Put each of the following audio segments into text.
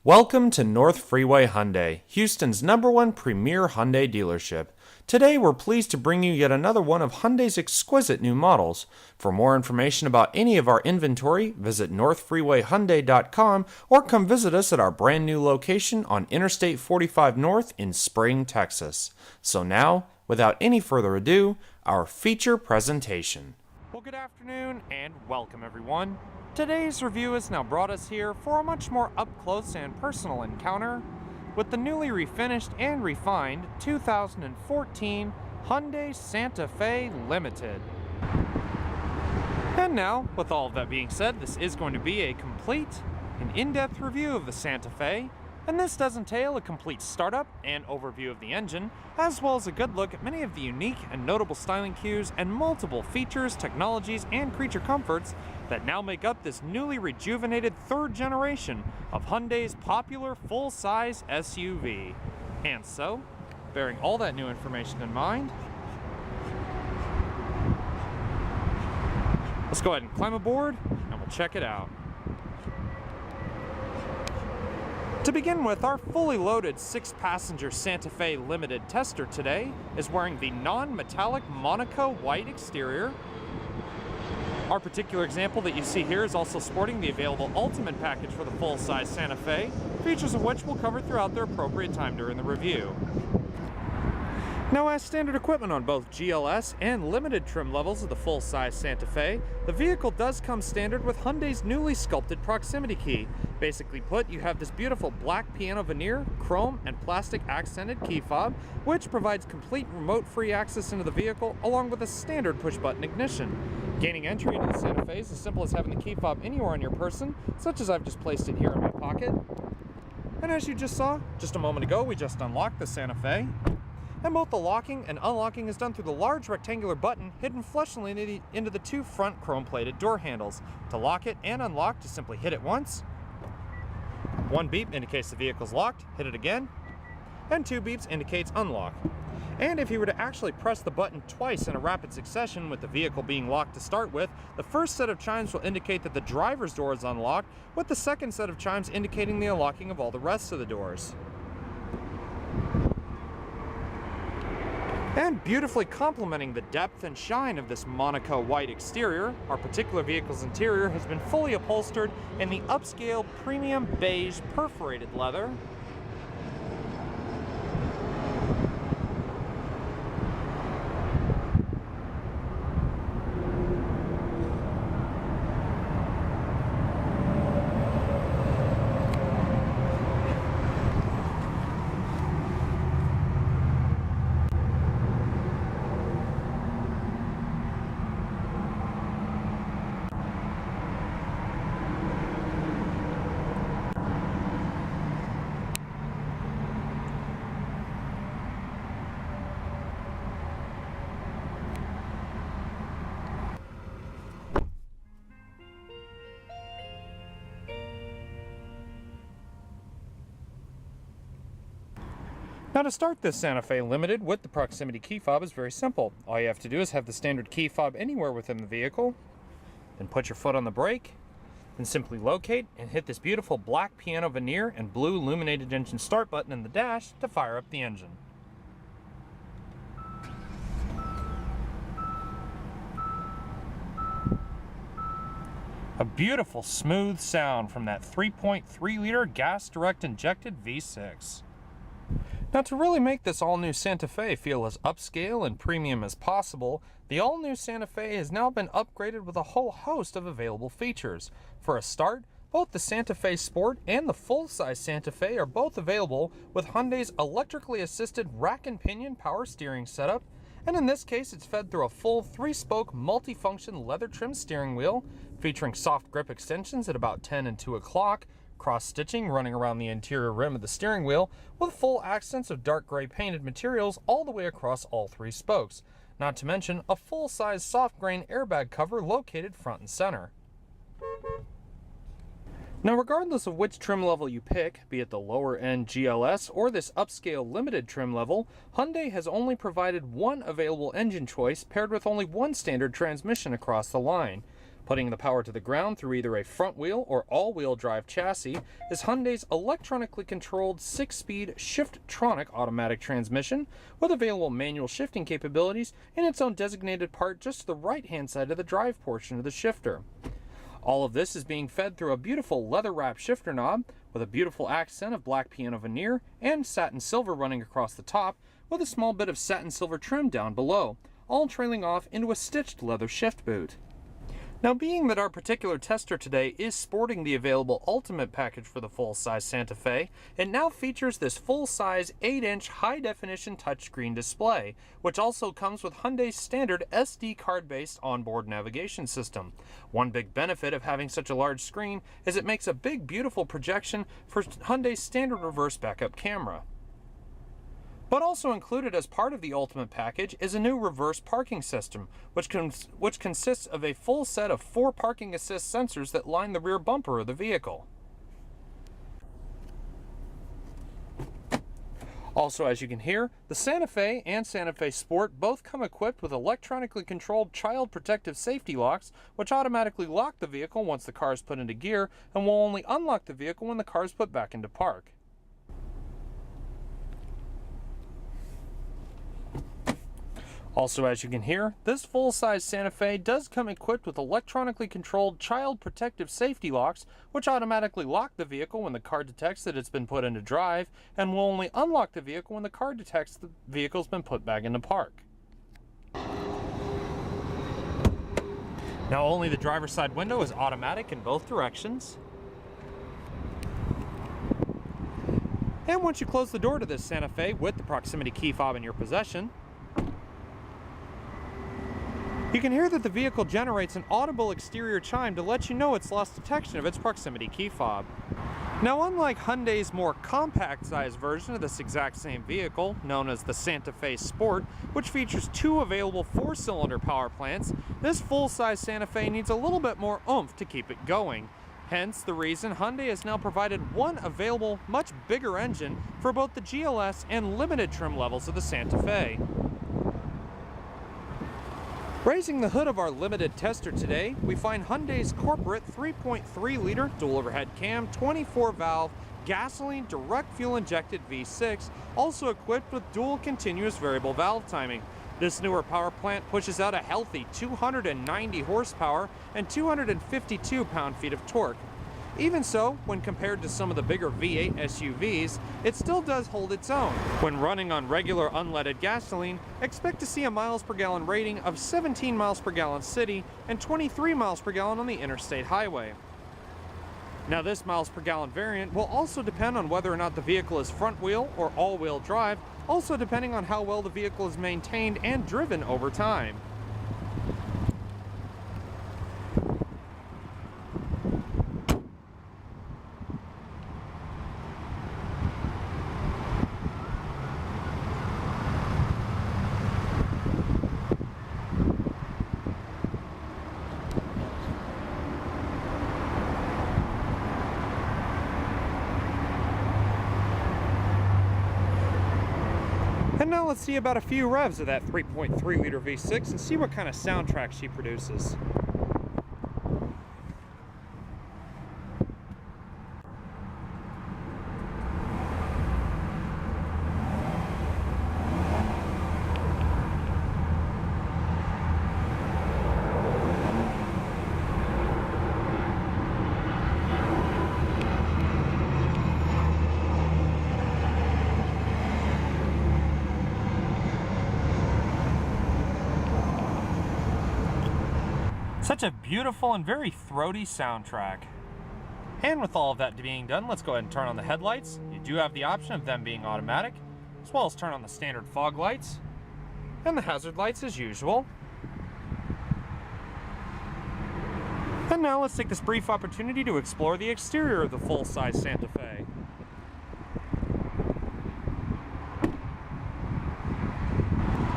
Welcome to North Freeway Hyundai, Houston's #1 premier Hyundai dealership. Today we're pleased to bring you yet another one of Hyundai's exquisite new models. For more information about any of our inventory, visit northfreewayhyundai.com or come visit us at our brand new location on Interstate 45 North in Spring, Texas. So now, without any further ado, our feature presentation. Well, good afternoon and welcome everyone. Today's review has now brought us here for a much more up-close and personal encounter with the newly refinished and refined 2014 Hyundai Santa Fe Limited. And now, with all of that being said, this is going to be a complete and in-depth review of the Santa Fe, and this does entail a complete startup and overview of the engine, as well as a good look at many of the unique and notable styling cues and multiple features, technologies, and creature comforts that now make up this newly rejuvenated third generation of Hyundai's popular full-size SUV. And so, bearing all that new information in mind, let's go ahead and climb aboard and we'll check it out. To begin with, our fully loaded 6-passenger Santa Fe Limited tester today is wearing the non-metallic Monaco White exterior. Our particular example that you see here is also sporting the available Ultimate package for the full-size Santa Fe, features of which we'll cover throughout their appropriate time during the review. Now, as standard equipment on both GLS and limited trim levels of the full-size Santa Fe, the vehicle does come standard with Hyundai's newly sculpted proximity key. Basically put, you have this beautiful black piano veneer, chrome, and plastic accented key fob, which provides complete remote-free access into the vehicle along with a standard push-button ignition. Gaining entry into the Santa Fe is as simple as having the key fob anywhere on your person, such as I've just placed it here in my pocket. And as you just saw, just a moment ago, we just unlocked the Santa Fe. And both the locking and unlocking is done through the large rectangular button hidden flushly into the two front chrome-plated door handles. To lock it and unlock, just simply hit it once. One beep indicates the vehicle's locked, hit it again, and 2 beeps indicates unlock. And if you were to actually press the button twice in a rapid succession with the vehicle being locked to start with, the first set of chimes will indicate that the driver's door is unlocked, with the second set of chimes indicating the unlocking of all the rest of the doors. And beautifully complementing the depth and shine of this Monaco White exterior, our particular vehicle's interior has been fully upholstered in the upscale premium beige perforated leather. Now, to start this Santa Fe Limited with the proximity key fob is very simple. All you have to do is have the standard key fob anywhere within the vehicle, then put your foot on the brake, then simply locate and hit this beautiful black piano veneer and blue illuminated engine start button in the dash to fire up the engine. A beautiful smooth sound from that 3.3-liter gas direct injected V6. Now, to really make this all-new Santa Fe feel as upscale and premium as possible, the all-new Santa Fe has now been upgraded with a whole host of available features. For a start, both the Santa Fe Sport and the full-size Santa Fe are both available with Hyundai's electrically assisted rack and pinion power steering setup, and in this case it's fed through a full 3-spoke multi-function leather trim steering wheel featuring soft grip extensions at about 10 and 2 o'clock, cross-stitching running around the interior rim of the steering wheel with full accents of dark gray painted materials all the way across all 3 spokes, not to mention a full-size soft grain airbag cover located front and center. Now, regardless of which trim level you pick, be it the lower end GLS or this upscale limited trim level, Hyundai has only provided one available engine choice paired with only one standard transmission across the line. Putting the power to the ground through either a front-wheel or all-wheel drive chassis is Hyundai's electronically controlled 6-speed Shift-tronic automatic transmission with available manual shifting capabilities and its own designated part just to the right-hand side of the drive portion of the shifter. All of this is being fed through a beautiful leather-wrapped shifter knob with a beautiful accent of black piano veneer and satin silver running across the top with a small bit of satin silver trim down below, all trailing off into a stitched leather shift boot. Now, being that our particular tester today is sporting the available Ultimate package for the full-size Santa Fe, it now features this full-size 8-inch high-definition touchscreen display, which also comes with Hyundai's standard SD card-based onboard navigation system. One big benefit of having such a large screen is it makes a big, beautiful projection for Hyundai's standard reverse backup camera. But also included as part of the Ultimate package is a new reverse parking system, which consists of a full set of 4 parking assist sensors that line the rear bumper of the vehicle. Also, as you can hear, the Santa Fe and Santa Fe Sport both come equipped with electronically controlled child protective safety locks, which automatically lock the vehicle once the car is put into gear and will only unlock the vehicle when the car is put back into park. Also, as you can hear, this full-size Santa Fe does come equipped with electronically controlled child protective safety locks, which automatically lock the vehicle when the car detects that it's been put into drive, and will only unlock the vehicle when the car detects the vehicle's been put back into park. Now, only the driver's side window is automatic in both directions. And once you close the door to this Santa Fe with the proximity key fob in your possession, you can hear that the vehicle generates an audible exterior chime to let you know it's lost detection of its proximity key fob. Now, unlike Hyundai's more compact-sized version of this exact same vehicle, known as the Santa Fe Sport, which features 2 available 4-cylinder power plants, this full-size Santa Fe needs a little bit more oomph to keep it going. Hence the reason Hyundai has now provided one available, much bigger engine for both the GLS and limited trim levels of the Santa Fe. Raising the hood of our limited tester today, we find Hyundai's corporate 3.3-liter dual overhead cam, 24-valve, gasoline direct fuel injected V6, also equipped with dual continuous variable valve timing. This newer power plant pushes out a healthy 290 horsepower and 252 pound-feet of torque. Even so, when compared to some of the bigger V8 SUVs, it still does hold its own. When running on regular unleaded gasoline, expect to see a miles per gallon rating of 17 miles per gallon city and 23 miles per gallon on the interstate highway. Now, this miles per gallon variant will also depend on whether or not the vehicle is front wheel or all-wheel drive, also depending on how well the vehicle is maintained and driven over time. And now let's see about a few revs of that 3.3-liter V6 and see what kind of soundtrack she produces. Such a beautiful and very throaty soundtrack. And with all of that being done, let's go ahead and turn on the headlights. You do have the option of them being automatic, as well as turn on the standard fog lights and the hazard lights as usual. And now let's take this brief opportunity to explore the exterior of the full-size Santa Fe.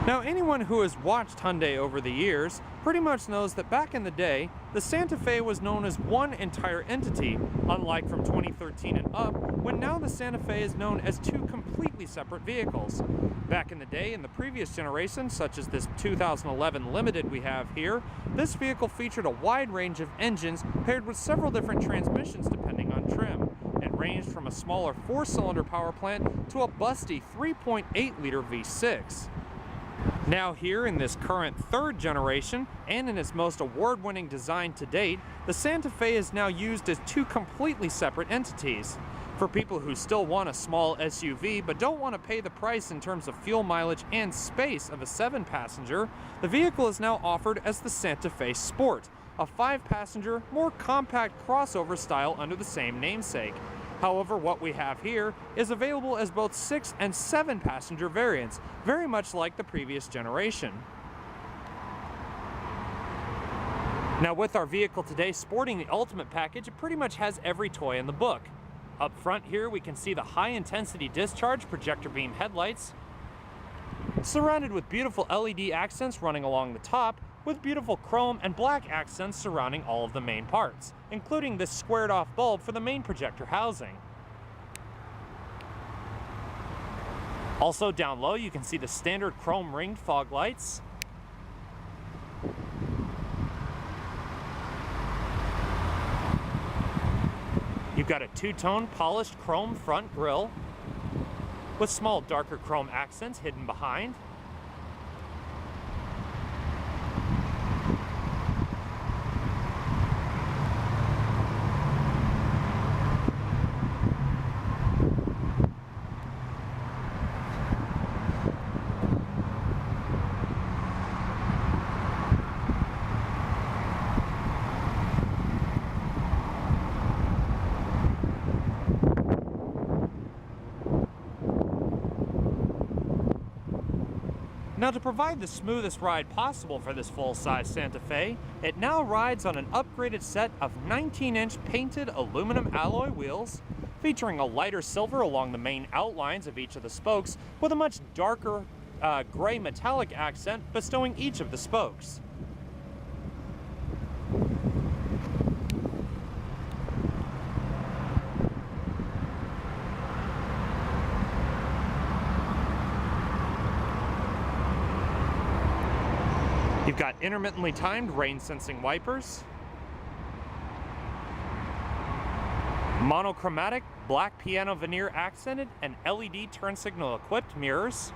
Now, anyone who has watched Hyundai over the years pretty much knows that back in the day, the Santa Fe was known as one entire entity, unlike from 2013 and up, when now the Santa Fe is known as two completely separate vehicles. Back in the day, in the previous generation, such as this 2011 Limited we have here, this vehicle featured a wide range of engines paired with several different transmissions depending on trim, and ranged from a smaller 4-cylinder power plant to a busty 3.8-liter V6. Now here in this current third generation, and in its most award-winning design to date, the Santa Fe is now used as two completely separate entities. For people who still want a small SUV but don't want to pay the price in terms of fuel mileage and space of a 7-passenger, the vehicle is now offered as the Santa Fe Sport, a 5-passenger, more compact crossover style under the same namesake. However, what we have here is available as both 6 and 7-passenger variants, very much like the previous generation. Now with our vehicle today sporting the Ultimate package, it pretty much has every toy in the book. Up front here we can see the high-intensity discharge projector beam headlights, surrounded with beautiful LED accents running along the top, with beautiful chrome and black accents surrounding all of the main parts, including this squared-off bulb for the main projector housing. Also down low you can see the standard chrome-ringed fog lights. You've got a two-tone polished chrome front grille with small darker chrome accents hidden behind. Now to provide the smoothest ride possible for this full-size Santa Fe, it now rides on an upgraded set of 19-inch painted aluminum alloy wheels, featuring a lighter silver along the main outlines of each of the spokes, with a much darker gray metallic accent bestowing each of the spokes. You've got intermittently timed rain-sensing wipers, monochromatic black piano veneer accented and LED turn signal equipped mirrors,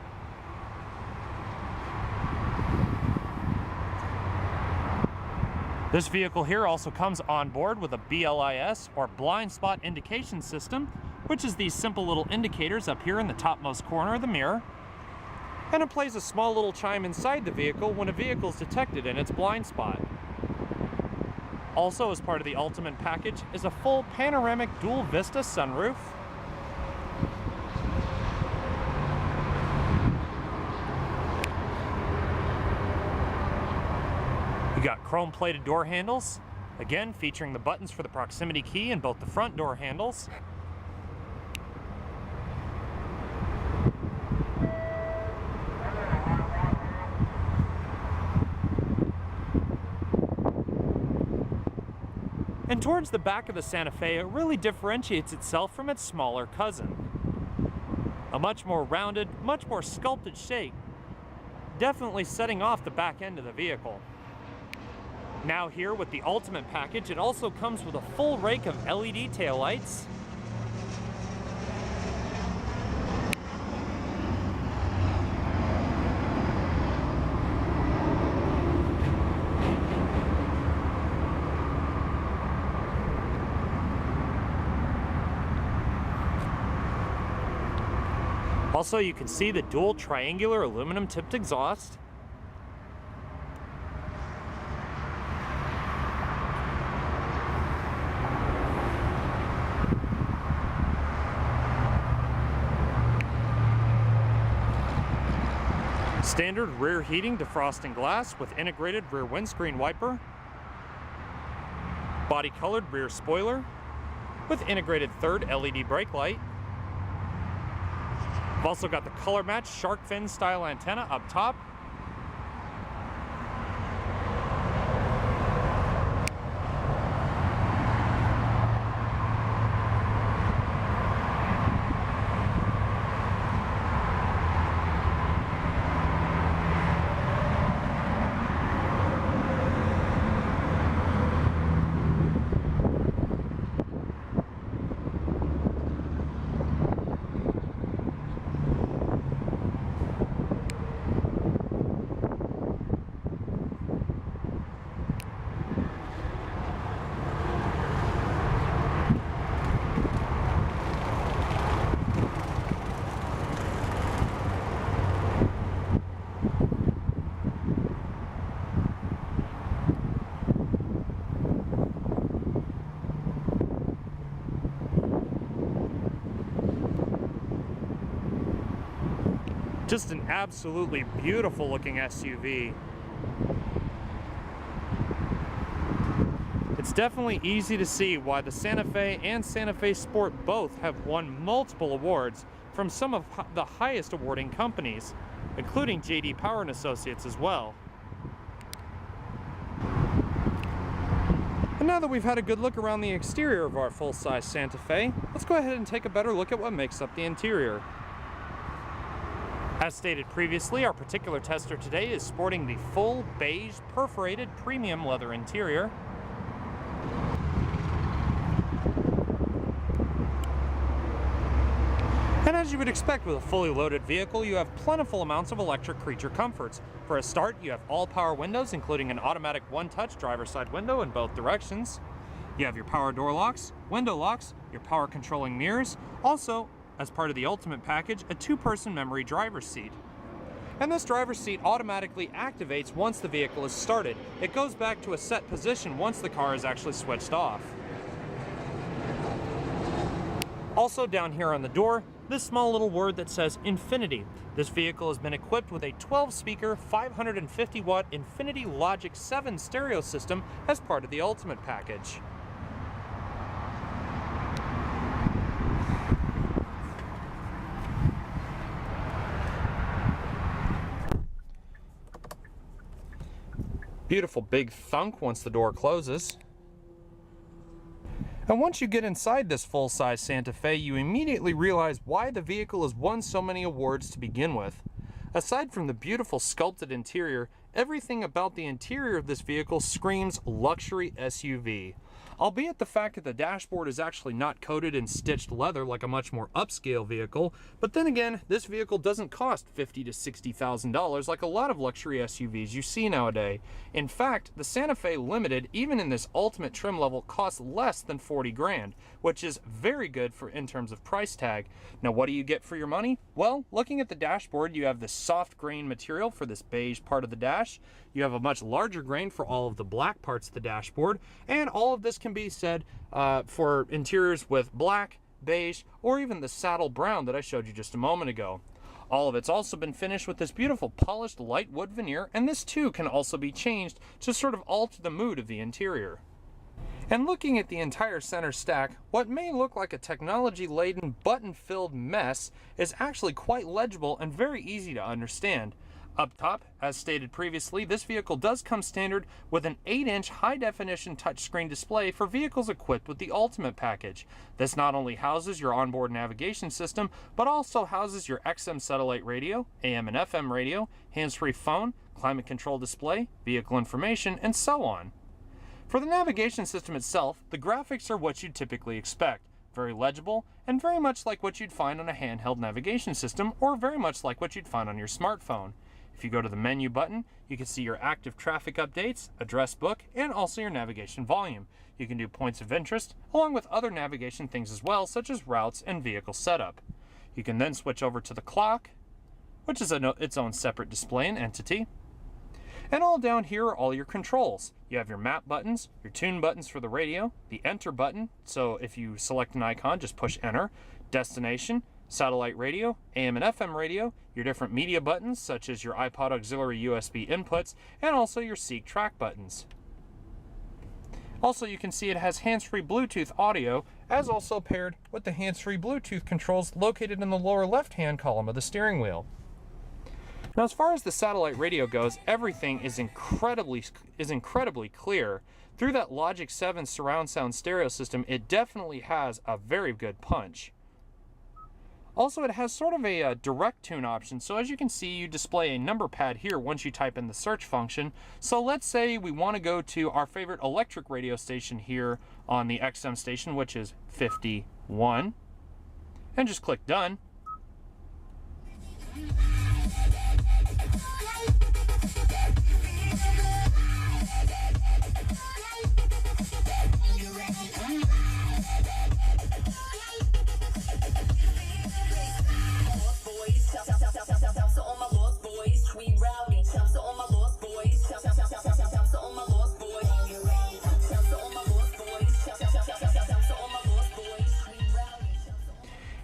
this vehicle here also comes on board with a BLIS or blind spot indication system, which is these simple little indicators up here in the topmost corner of the mirror. And it plays a small little chime inside the vehicle when a vehicle is detected in its blind spot. Also, as part of the Ultimate package, is a full panoramic dual vista sunroof, you got chrome-plated door handles, again featuring the buttons for the proximity key in both the front door handles. And towards the back of the Santa Fe, it really differentiates itself from its smaller cousin. A much more rounded, much more sculpted shape, definitely setting off the back end of the vehicle. Now here with the Ultimate package, it also comes with a full rake of LED taillights, also, you can see the dual triangular aluminum tipped exhaust. Standard rear heating, defrosting glass with integrated rear windscreen wiper. Body colored rear spoiler with integrated third LED brake light. We've also got the color match shark fin style antenna up top. Just an absolutely beautiful looking SUV. It's definitely easy to see why the Santa Fe and Santa Fe Sport both have won multiple awards from some of the highest awarding companies, including J.D. Power and Associates as well. And now that we've had a good look around the exterior of our full-size Santa Fe, let's go ahead and take a better look at what makes up the interior. As stated previously, our particular tester today is sporting the full beige perforated premium leather interior. And as you would expect with a fully loaded vehicle, you have plentiful amounts of electric creature comforts. For a start, you have all power windows, including an automatic one-touch driver's side window in both directions. You have your power door locks, window locks, your power controlling mirrors. Also, as part of the Ultimate package, a two-person memory driver's seat. And this driver's seat automatically activates once the vehicle is started. It goes back to a set position once the car is actually switched off. Also down here on the door, this small little word that says Infinity. This vehicle has been equipped with a 12-speaker, 550-watt Infinity Logic 7 stereo system as part of the Ultimate package. Beautiful big thunk once the door closes. And once you get inside this full-size Santa Fe, you immediately realize why the vehicle has won so many awards to begin with. Aside from the beautiful sculpted interior, everything about the interior of this vehicle screams luxury SUV. Albeit the fact that the dashboard is actually not coated in stitched leather like a much more upscale vehicle, but then again, this vehicle doesn't cost $50,000 to $60,000 like a lot of luxury SUVs you see nowadays. In fact, the Santa Fe Limited, even in this Ultimate trim level, costs less than 40 grand, which is very good for in terms of price tag. Now, what do you get for your money? Well, looking at the dashboard, you have this soft grain material for this beige part of the dash. You have a much larger grain for all of the black parts of the dashboard, and all of this can be said for interiors with black, beige, or even the saddle brown that I showed you just a moment ago. All of it's also been finished with this beautiful polished light wood veneer, and this too can also be changed to sort of alter the mood of the interior. And looking at the entire center stack, what may look like a technology-laden, button-filled mess is actually quite legible and very easy to understand. Up top, as stated previously, this vehicle does come standard with an 8-inch high-definition touchscreen display for vehicles equipped with the Ultimate package. This not only houses your onboard navigation system, but also houses your XM satellite radio, AM and FM radio, hands-free phone, climate control display, vehicle information, and so on. For the navigation system itself, the graphics are what you'd typically expect. Very legible, and very much like what you'd find on a handheld navigation system, or very much like what you'd find on your smartphone. If you go to the menu button, you can see your active traffic updates, address book, and also your navigation volume. You can do points of interest, along with other navigation things as well, such as routes and vehicle setup. You can then switch over to the clock, which is its own separate display and entity. And all down here are all your controls. You have your map buttons, your tune buttons for the radio, the enter button, so if you select an icon, just push enter, destination, satellite radio, AM and FM radio, your different media buttons such as your iPod auxiliary USB inputs, and also your Seek track buttons. Also, you can see it has hands-free Bluetooth audio, as also paired with the hands-free Bluetooth controls located in the lower left-hand column of the steering wheel. Now, as far as the satellite radio goes, everything is incredibly clear. Through that Logic 7 surround sound stereo system, it definitely has a very good punch. Also, it has sort of a direct tune option, so as you can see, you display a number pad here once you type in the search function. So let's say we want to go to our favorite electric radio station here on the XM station, which is 51, and just click done.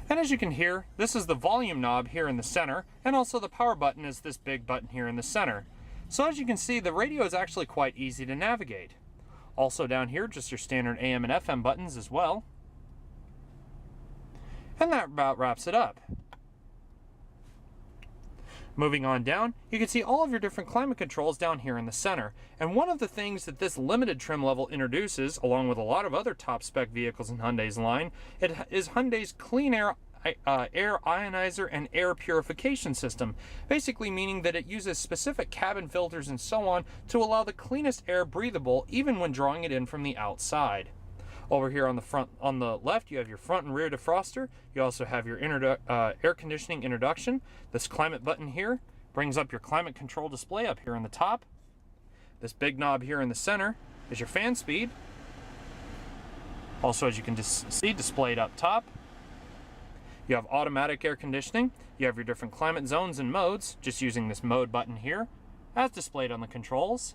And as you can hear, this is the volume knob here in the center, and also the power button is this big button here in the center. So as you can see, the radio is actually quite easy to navigate. Also down here, just your standard AM and FM buttons as well. And that about wraps it up. Moving on down, you can see all of your different climate controls down here in the center. And one of the things that this limited trim level introduces, along with a lot of other top spec vehicles in Hyundai's line, is Hyundai's clean air ionizer and air purification system, basically meaning that it uses specific cabin filters and so on to allow the cleanest air breathable even when drawing it in from the outside. Over here on the front, on the left, you have your front and rear defroster. You also have your air conditioning introduction. This climate button here brings up your climate control display up here on the top. This big knob here in the center is your fan speed. Also, as you can see, displayed up top. You have automatic air conditioning. You have your different climate zones and modes, just using this mode button here, as displayed on the controls.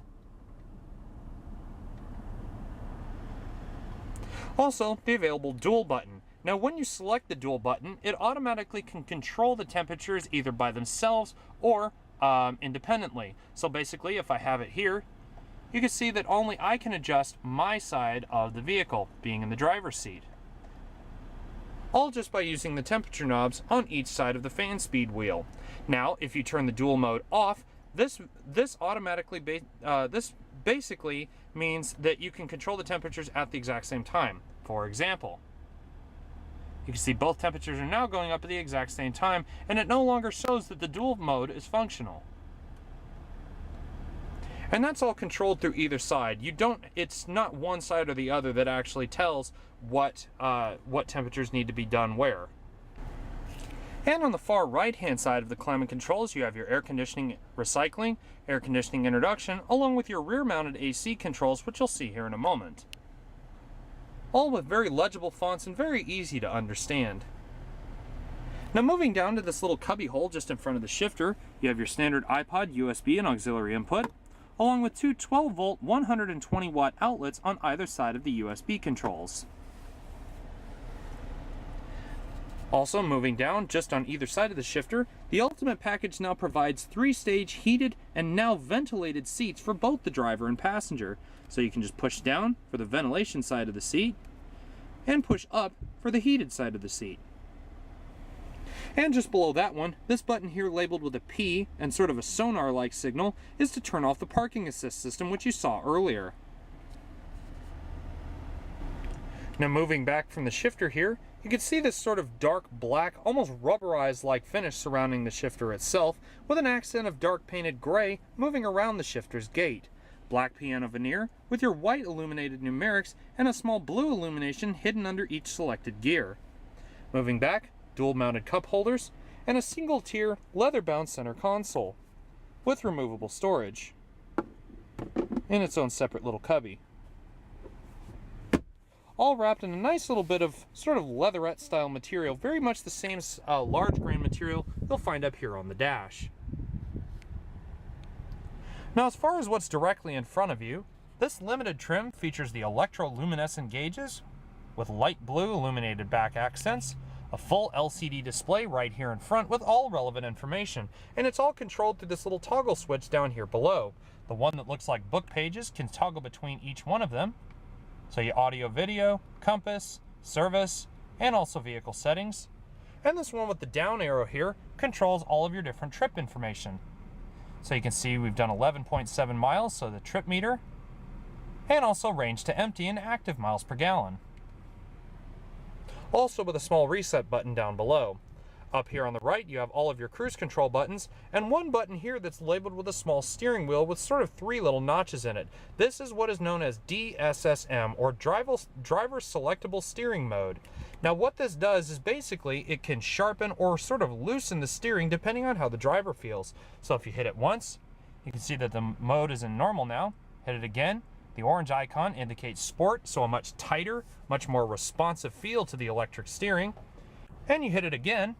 Also, the available dual button. Now, when you select the dual button, it automatically can control the temperatures either by themselves or independently. So basically, if I have it here, you can see that only I can adjust my side of the vehicle, being in the driver's seat. All just by using the temperature knobs on each side of the fan speed wheel. Now, if you turn the dual mode off, this basically means that you can control the temperatures at the exact same time. For example, you can see both temperatures are now going up at the exact same time, and it no longer shows that the dual mode is functional. And that's all controlled through either side. It's not one side or the other that actually tells what temperatures need to be done where. And on the far right-hand side of the climate controls, you have your air conditioning recycling, air conditioning introduction, along with your rear-mounted AC controls, which you'll see here in a moment. All with very legible fonts and very easy to understand. Now moving down to this little cubby hole just in front of the shifter, you have your standard iPod, USB, and auxiliary input, along with two 12-volt 120-watt outlets on either side of the USB controls. Also moving down, just on either side of the shifter, the Ultimate package now provides 3-stage heated and now ventilated seats for both the driver and passenger. So you can just push down for the ventilation side of the seat and push up for the heated side of the seat. And just below that one, this button here labeled with a P and sort of a sonar-like signal is to turn off the parking assist system, which you saw earlier. Now moving back from the shifter here, you can see this sort of dark black, almost rubberized-like finish surrounding the shifter itself, with an accent of dark painted gray moving around the shifter's gate. Black piano veneer with your white illuminated numerics and a small blue illumination hidden under each selected gear. Moving back, dual mounted cup holders, and a single tier leather-bound center console with removable storage in its own separate little cubby. All wrapped in a nice little bit of sort of leatherette style material, very much the same large grain material you'll find up here on the dash. Now, as far as what's directly in front of you, this limited trim features the electroluminescent gauges with light blue illuminated back accents, a full LCD display right here in front with all relevant information, and it's all controlled through this little toggle switch down here below. The one that looks like book pages can toggle between each one of them. So your audio, video, compass, service, and also vehicle settings. And this one with the down arrow here controls all of your different trip information. So you can see we've done 11.7 miles, so the trip meter, and also range to empty and active miles per gallon. Also with a small reset button down below. Up here on the right, you have all of your cruise control buttons, and one button here that's labeled with a small steering wheel with sort of 3 little notches in it. This is what is known as DSSM, or Driver Selectable Steering Mode. Now what this does is basically it can sharpen or sort of loosen the steering depending on how the driver feels. So if you hit it once, you can see that the mode is in normal now. Hit it again. The orange icon indicates sport, so a much tighter, much more responsive feel to the electric steering. And you hit it again,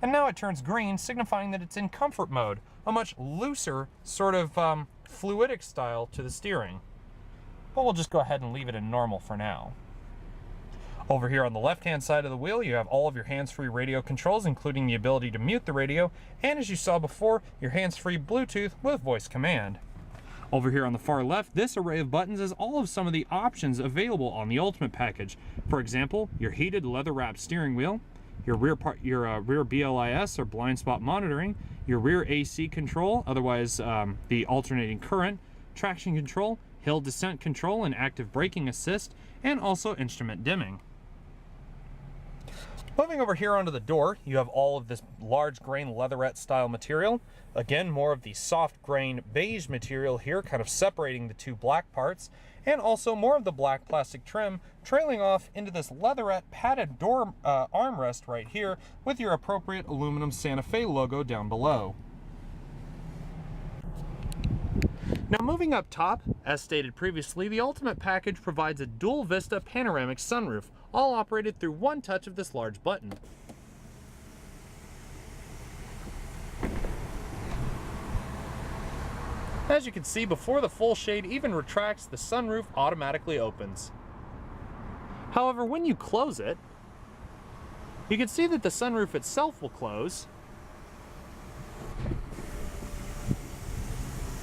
and now it turns green, signifying that it's in comfort mode, a much looser sort of fluidic style to the steering. But we'll just go ahead and leave it in normal for now. Over here on the left-hand side of the wheel, you have all of your hands-free radio controls, including the ability to mute the radio, and as you saw before, your hands-free Bluetooth with voice command. Over here on the far left, this array of buttons is all of some of the options available on the Ultimate package. For example, your heated leather-wrapped steering wheel, your rear BLIS or blind spot monitoring, your rear AC control, otherwise the alternating current, traction control, hill descent control and active braking assist, and also instrument dimming. Moving over here onto the door, you have all of this large grain leatherette style material. Again, more of the soft grain beige material here, kind of separating the two black parts, and also more of the black plastic trim trailing off into this leatherette padded door armrest right here with your appropriate aluminum Santa Fe logo down below. Now moving up top, as stated previously, the Ultimate package provides a dual vista panoramic sunroof, all operated through one touch of this large button. As you can see, before the full shade even retracts, the sunroof automatically opens. However, when you close it, you can see that the sunroof itself will close,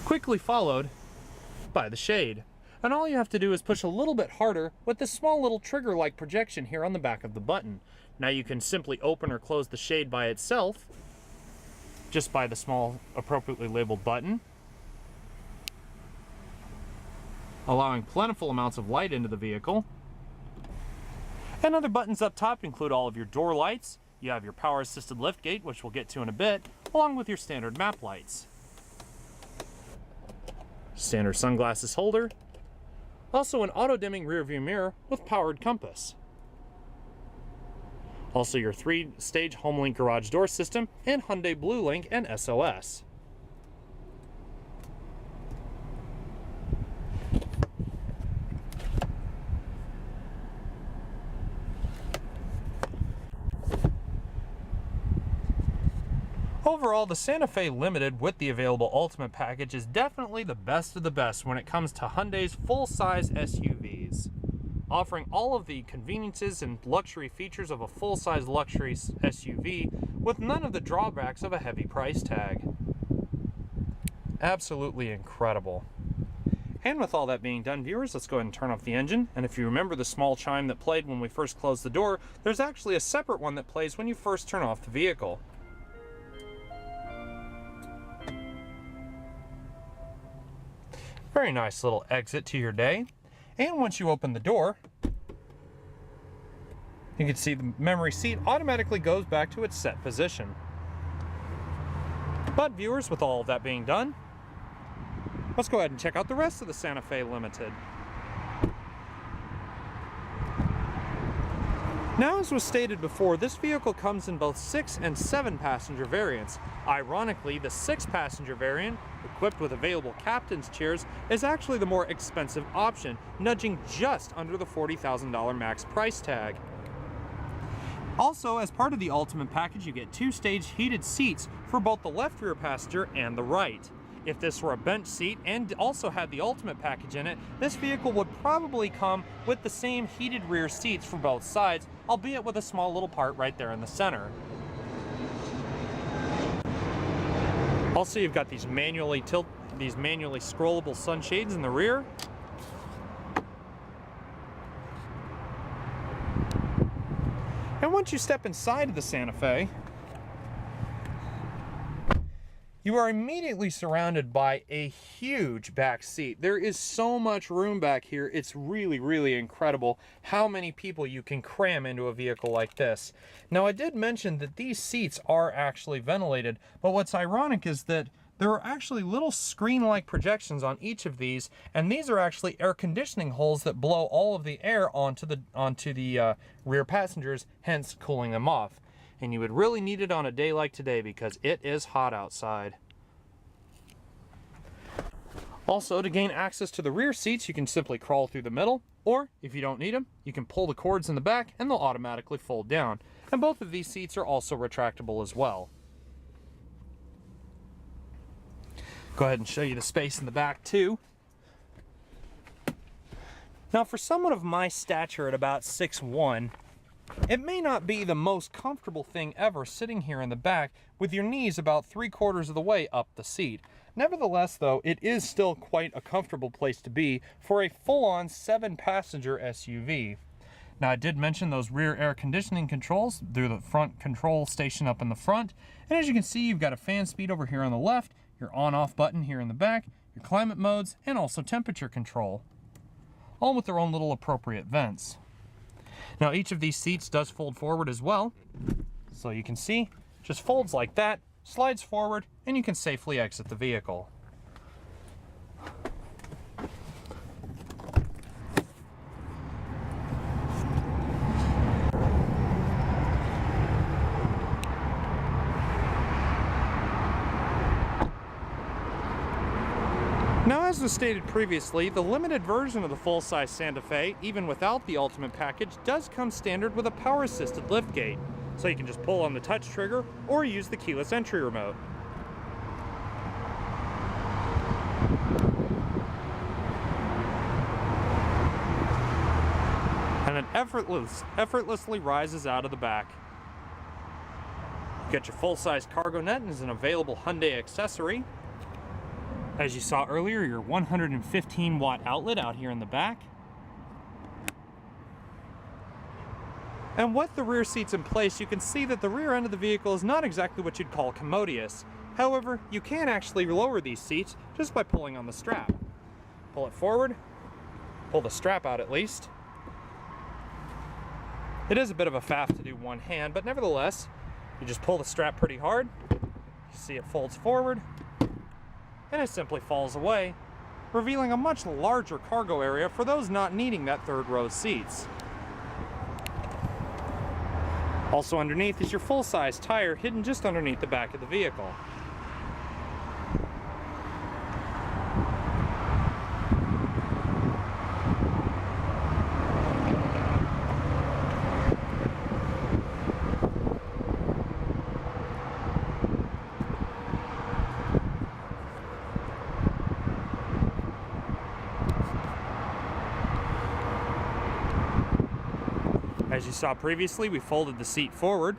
quickly followed by the shade. And all you have to do is push a little bit harder with this small little trigger-like projection here on the back of the button. Now you can simply open or close the shade by itself, just by the small appropriately labeled button, allowing plentiful amounts of light into the vehicle. And other buttons up top include all of your door lights. You have your power assisted liftgate, which we'll get to in a bit, along with your standard map lights. Standard sunglasses holder. Also an auto-dimming rear view mirror with powered compass. Also your 3-stage HomeLink garage door system and Hyundai BlueLink and SOS. Overall, the Santa Fe Limited with the available Ultimate package is definitely the best of the best when it comes to Hyundai's full-size SUVs, offering all of the conveniences and luxury features of a full-size luxury SUV with none of the drawbacks of a heavy price tag. Absolutely incredible. And with all that being done, viewers, let's go ahead and turn off the engine. And if you remember the small chime that played when we first closed the door, there's actually a separate one that plays when you first turn off the vehicle. Very nice little exit to your day. And once you open the door, you can see the memory seat automatically goes back to its set position. But viewers, with all of that being done, let's go ahead and check out the rest of the Santa Fe Limited. Now, as was stated before, this vehicle comes in both 6 and 7 passenger variants. Ironically, the 6-passenger variant, equipped with available captain's chairs, is actually the more expensive option, nudging just under the $40,000 max price tag. Also, as part of the Ultimate package, you get 2-stage heated seats for both the left rear passenger and the right. If this were a bench seat and also had the Ultimate package in it, this vehicle would probably come with the same heated rear seats for both sides, albeit with a small little part right there in the center. Also, you've got these manually scrollable sunshades in the rear. And once you step inside of the Santa Fe, you are immediately surrounded by a huge back seat. There is so much room back here. It's really, really incredible how many people you can cram into a vehicle like this. Now, I did mention that these seats are actually ventilated, but what's ironic is that there are actually little screen-like projections on each of these, and these are actually air conditioning holes that blow all of the air onto the rear passengers, hence cooling them off. And you would really need it on a day like today because it is hot outside. Also, to gain access to the rear seats, you can simply crawl through the middle, or if you don't need them, you can pull the cords in the back and they'll automatically fold down. And both of these seats are also retractable as well. Go ahead and show you the space in the back too. Now for someone of my stature at about 6'1", it may not be the most comfortable thing ever sitting here in the back with your knees about 3/4 of the way up the seat. Nevertheless though, it is still quite a comfortable place to be for a full-on 7-passenger SUV. Now I did mention those rear air conditioning controls through the front control station up in the front, and as you can see, you've got a fan speed over here on the left, your on-off button here in the back, your climate modes, and also temperature control, all with their own little appropriate vents. Now each of these seats does fold forward as well, so you can see, just folds like that, slides forward, and you can safely exit the vehicle. Now, as was stated previously, the limited version of the full-size Santa Fe, even without the Ultimate package, does come standard with a power-assisted liftgate, so you can just pull on the touch trigger or use the keyless entry remote. And it effortlessly rises out of the back. You got your full-size cargo net as an available Hyundai accessory. As you saw earlier, your 115-watt outlet out here in the back. And with the rear seats in place, you can see that the rear end of the vehicle is not exactly what you'd call commodious. However, you can actually lower these seats just by pulling on the strap. Pull it forward, pull the strap out at least. It is a bit of a faff to do one hand, but nevertheless, you just pull the strap pretty hard. You see it folds forward, and it simply falls away, revealing a much larger cargo area for those not needing that third row seats. Also underneath is your full-size tire hidden just underneath the back of the vehicle. As you saw previously, we folded the seat forward,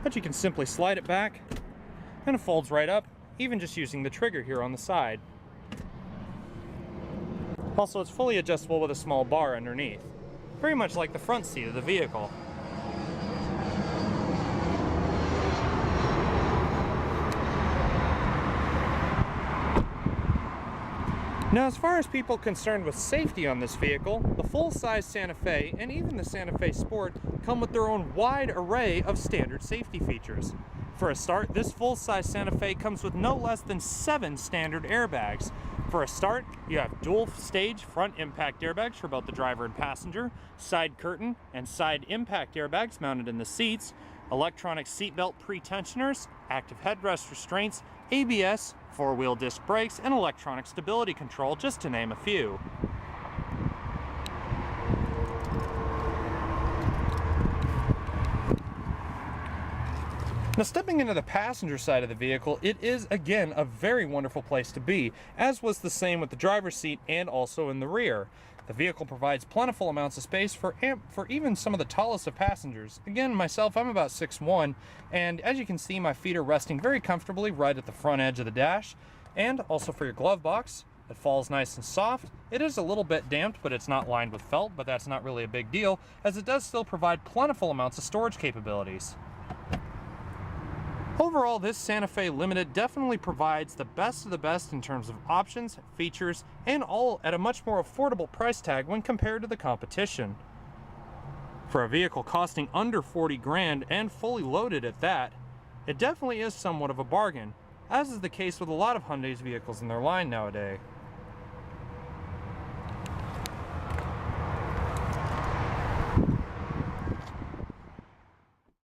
but you can simply slide it back and it folds right up, even just using the trigger here on the side. Also, it's fully adjustable with a small bar underneath, very much like the front seat of the vehicle. Now, as far as people concerned with safety on this vehicle, the full-size Santa Fe and even the Santa Fe Sport come with their own wide array of standard safety features. For a start, this full-size Santa Fe comes with no less than 7 standard airbags. For a start, you have dual-stage front impact airbags for both the driver and passenger, side curtain and side impact airbags mounted in the seats, electronic seatbelt pre-tensioners, active headrest restraints, ABS, 4-wheel disc brakes, and electronic stability control, just to name a few. Now, stepping into the passenger side of the vehicle, it is again a very wonderful place to be, as was the same with the driver's seat and also in the rear. The vehicle provides plentiful amounts of space for even some of the tallest of passengers. Again, myself, I'm about 6'1", and as you can see, my feet are resting very comfortably right at the front edge of the dash. And also for your glove box, it falls nice and soft. It is a little bit damped, but it's not lined with felt, but that's not really a big deal, as it does still provide plentiful amounts of storage capabilities. Overall, this Santa Fe Limited definitely provides the best of the best in terms of options, features, and all at a much more affordable price tag when compared to the competition. For a vehicle costing under 40 grand and fully loaded at that, it definitely is somewhat of a bargain, as is the case with a lot of Hyundai's vehicles in their line nowadays.